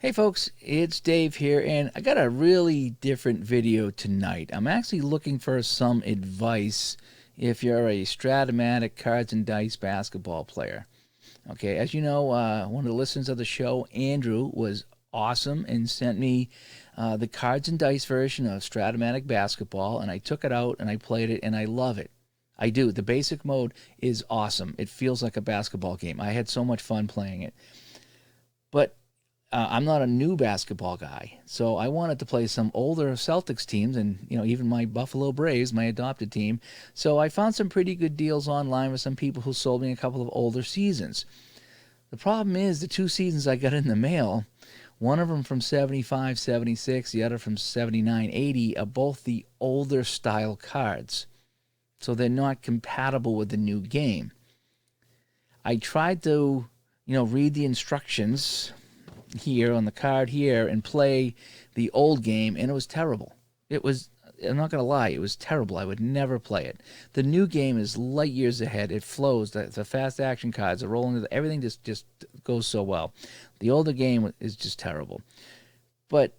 Hey folks, it's Dave here, and I got a really different video tonight. I'm actually looking for some advice if you're a Stratomatic cards and dice basketball player. Okay, as you know, one of the listeners of the show, Andrew, was awesome and sent me the cards and dice version of Stratomatic basketball, and I took it out and I played it, and I love it. I do. The basic mode is awesome. It feels like a basketball game. I had so much fun playing it. But I'm not a new basketball guy, so I wanted to play some older Celtics teams, and even my Buffalo Braves, my adopted team. So I found some pretty good deals online with some people who sold me a couple of older seasons. The problem is the two seasons I got in the mail, one of them from 75, 76, the other from 79, 80, are both the older style cards. So they're not compatible with the new game. I tried to, read the instructions here on the card here and play the old game, and it was terrible. I'm not going to lie, it was terrible. I would never play it. The new game is light years ahead. It flows. The fast action cards are rolling. Everything just goes so well. The older game is just terrible. But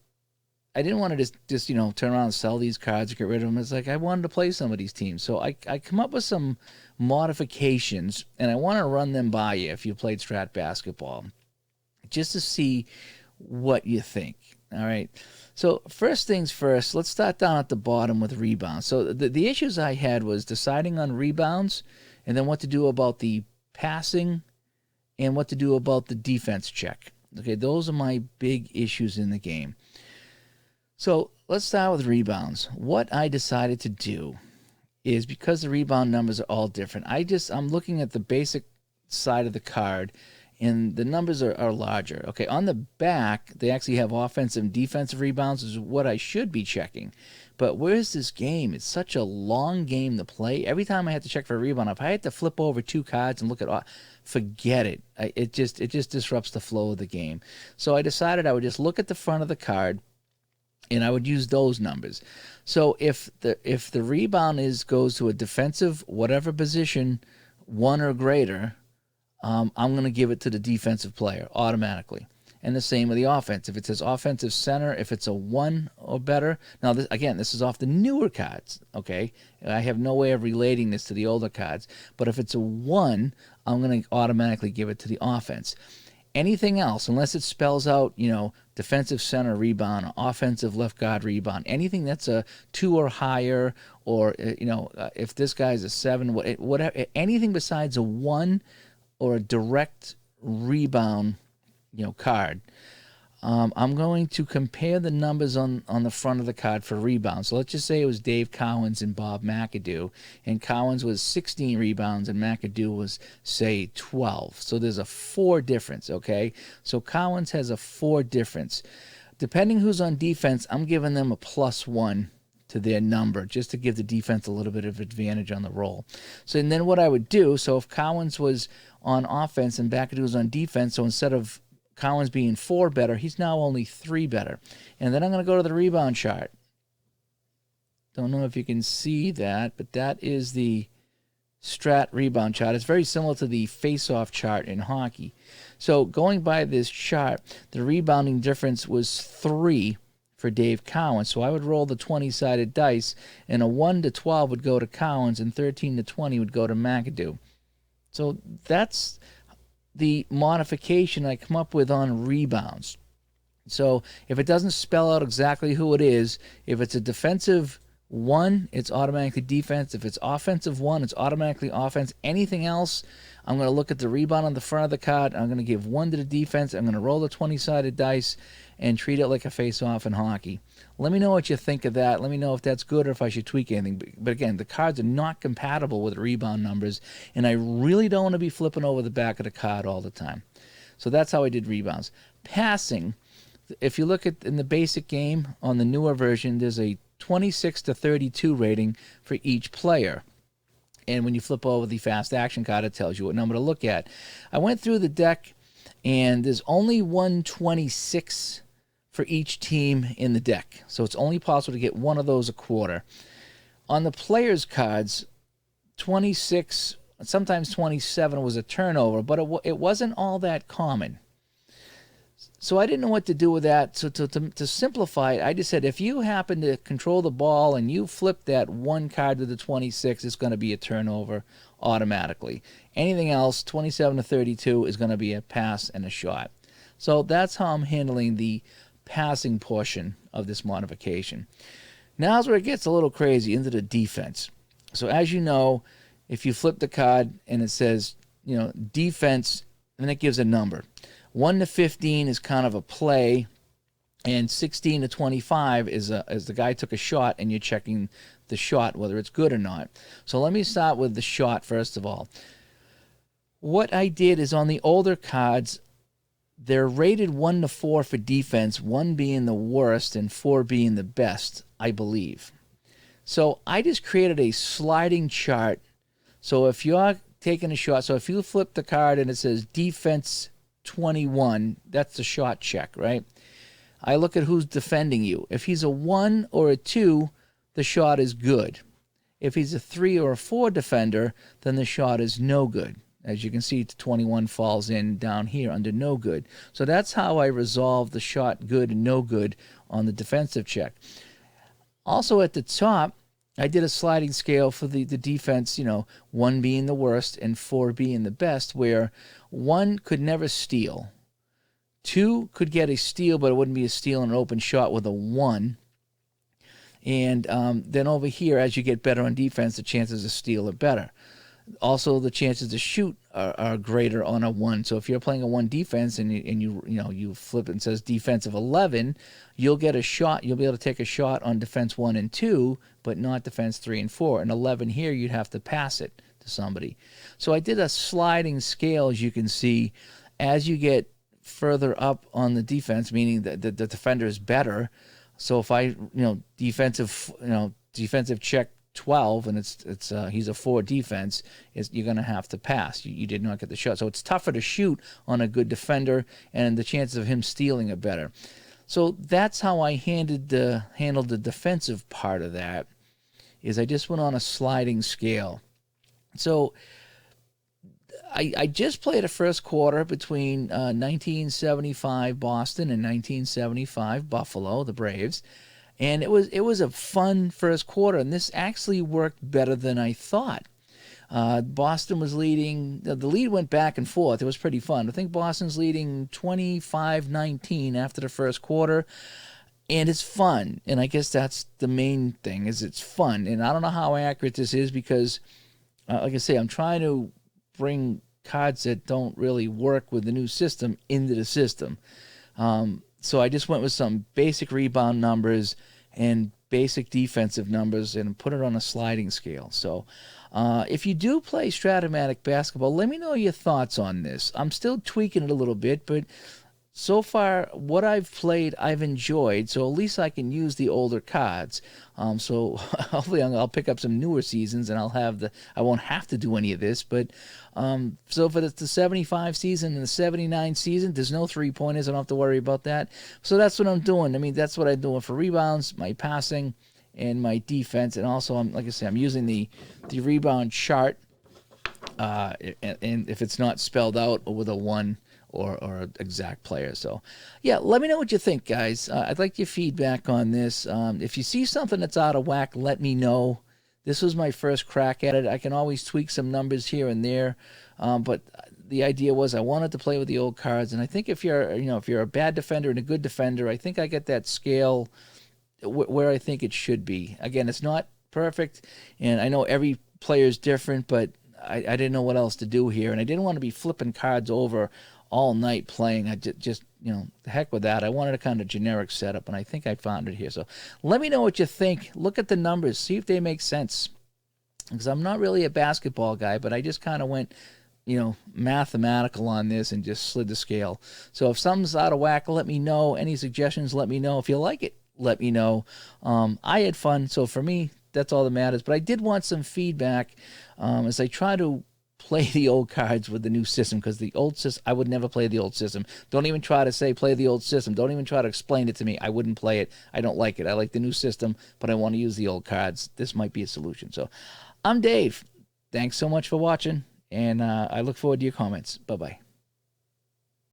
I didn't want to just turn around and sell these cards or get rid of them. It's like I wanted to play some of these teams. So I come up with some modifications, and I want to run them by you if you played Strat Basketball, just to see what you think. All right. So first things first, let's start down at the bottom with rebounds. So the issues I had was deciding on rebounds, and then what to do about the passing, and what to do about the defense check. Okay, those are my big issues in the game. So let's start with rebounds. What I decided to do is, because the rebound numbers are all different, I'm looking at the basic side of the card, and the numbers are larger. Okay, on the back, they actually have offensive and defensive rebounds, is what I should be checking. But where's this game? It's such a long game to play. Every time I had to check for a rebound, if I had to flip over two cards and look at, forget it. It just disrupts the flow of the game. So I decided I would just look at the front of the card, and I would use those numbers. So if the rebound goes to a defensive whatever position, 1 or greater, I'm going to give it to the defensive player automatically. And the same with the offense. If it says offensive center, if it's a 1 or better. Now, this is off the newer cards, okay? I have no way of relating this to the older cards. But if it's a 1, I'm going to automatically give it to the offense. Anything else, unless it spells out, defensive center rebound, offensive left guard rebound, anything that's a 2 or higher, or, if this guy's a 7, whatever, anything besides a 1 or a direct rebound, card, I'm going to compare the numbers on the front of the card for rebounds. So let's just say it was Dave Cowens and Bob McAdoo, and Cowens was 16 rebounds and McAdoo was, say, 12. So there's a 4 difference, okay? So Cowens has a 4 difference. Depending who's on defense, I'm giving them a +1 to their number, just to give the defense a little bit of advantage on the roll. So, and then what I would do, so if Cowens was on offense and McAdoo was on defense, so instead of Cowens being 4 better, he's now only 3 better. And then I'm going to go to the rebound chart. Don't know if you can see that, but that is the Strat rebound chart. It's very similar to the face-off chart in hockey. So going by this chart, the rebounding difference was 3 for Dave Cowens. So I would roll the 20-sided dice, and a 1 to 12 would go to Cowens, and 13 to 20 would go to McAdoo. So that's the modification I come up with on rebounds. So if it doesn't spell out exactly who it is, if it's a defensive 1, it's automatically defense. If it's offensive 1, it's automatically offense. Anything else, I'm going to look at the rebound on the front of the card. I'm going to give 1 to the defense. I'm going to roll the 20-sided dice and treat it like a face-off in hockey. Let me know what you think of that. Let me know if that's good or if I should tweak anything. But again, the cards are not compatible with rebound numbers, and I really don't want to be flipping over the back of the card all the time. So that's how I did rebounds. Passing, if you look at in the basic game on the newer version, there's a 26 to 32 rating for each player. And when you flip over the fast action card, it tells you what number to look at. I went through the deck, and there's only 126 for each team in the deck. So it's only possible to get one of those a quarter. On the players' cards, 26, sometimes 27 was a turnover, but it wasn't all that common. So I didn't know what to do with that. So to simplify it, I just said if you happen to control the ball and you flip that one card to the 26, it's going to be a turnover automatically. Anything else, 27 to 32, is going to be a pass and a shot. So that's how I'm handling the passing portion of this modification. Now's where it gets a little crazy, into the defense. So as you know, if you flip the card and it says, defense, and it gives a number. 1 to 15 is kind of a play, and 16 to 25 is the guy took a shot, and you're checking the shot, whether it's good or not. So let me start with the shot first of all. What I did is on the older cards, they're rated 1 to 4 for defense, 1 being the worst and 4 being the best, I believe. So I just created a sliding chart. So if you're taking a shot, so if you flip the card and it says defense 21, that's the shot check, right? I look at who's defending you. If he's a 1 or a 2, the shot is good. If he's a 3 or a 4 defender, then the shot is no good. As you can see, 21 falls in down here under no good. So that's how I resolve the shot good and no good on the defensive check. Also at the top, I did a sliding scale for the defense, 1 being the worst and 4 being the best, where 1 could never steal. 2 could get a steal, but it wouldn't be a steal in an open shot with a 1. And then over here, as you get better on defense, the chances of steal are better. Also, the chances to shoot are greater on a 1. So if you're playing a 1 defense and you flip it and says defensive 11, you'll get a shot. You'll be able to take a shot on defense 1 and 2, but not defense 3 and 4. And 11 here, you'd have to pass it to somebody. So I did a sliding scale, as you can see, as you get further up on the defense, meaning that the defender is better. So if I defensive check 12 and it's he's a 4 defense, you're going to have to pass. You did not get the shot. So it's tougher to shoot on a good defender, and the chances of him stealing are better. So that's how I handled the defensive part of that, is I just went on a sliding scale. So I just played a first quarter between 1975 Boston and 1975 Buffalo, the Braves. And it was a fun first quarter, and this actually worked better than I thought. Boston was leading. The lead went back and forth. It was pretty fun. I think Boston's leading 25-19 after the first quarter, and it's fun. And I guess that's the main thing, is it's fun. And I don't know how accurate this is because, like I say, I'm trying to bring cards that don't really work with the new system into the system. So I just went with some basic rebound numbers and basic defensive numbers and put it on a sliding scale. So if you do play Strat Basketball, let me know your thoughts on this. I'm still tweaking it a little bit, but so far what I've played, I've enjoyed. So at least I can use the older cards. So hopefully I'll pick up some newer seasons and I won't have to do any of this. But so for the 75 season and the 79 season, there's no 3-pointers. I don't have to worry about that. So that's what I'm doing. I mean, that's what I'm doing for rebounds, my passing, and my defense. And also, like I said, I'm using the rebound chart. And if it's not spelled out or with a 1 or exact player. So, yeah, let me know what you think, guys. I'd like your feedback on this. If you see something that's out of whack, let me know. This was my first crack at it. I can always tweak some numbers here and there, but the idea was I wanted to play with the old cards. And I think if you're a bad defender and a good defender, I think I get that scale where I think it should be. Again, it's not perfect, and I know every player is different, but I didn't know what else to do here, and I didn't want to be flipping cards over all night playing. I just the heck with that. I wanted a kind of generic setup, and I think I found it here. So let me know what you think. Look at the numbers. See if they make sense. Because I'm not really a basketball guy, but I just kind of went, mathematical on this and just slid the scale. So if something's out of whack, let me know. Any suggestions, let me know. If you like it, let me know. I had fun, so for me, that's all that matters. But I did want some feedback as I try to play the old cards with the new system, because the old system, I would never play the old system. Don't even try to say play the old system. Don't even try to explain it to me. I wouldn't play it. I don't like it. I like the new system, but I want to use the old cards. This might be a solution. So I'm Dave. Thanks so much for watching, and I look forward to your comments. Bye-bye.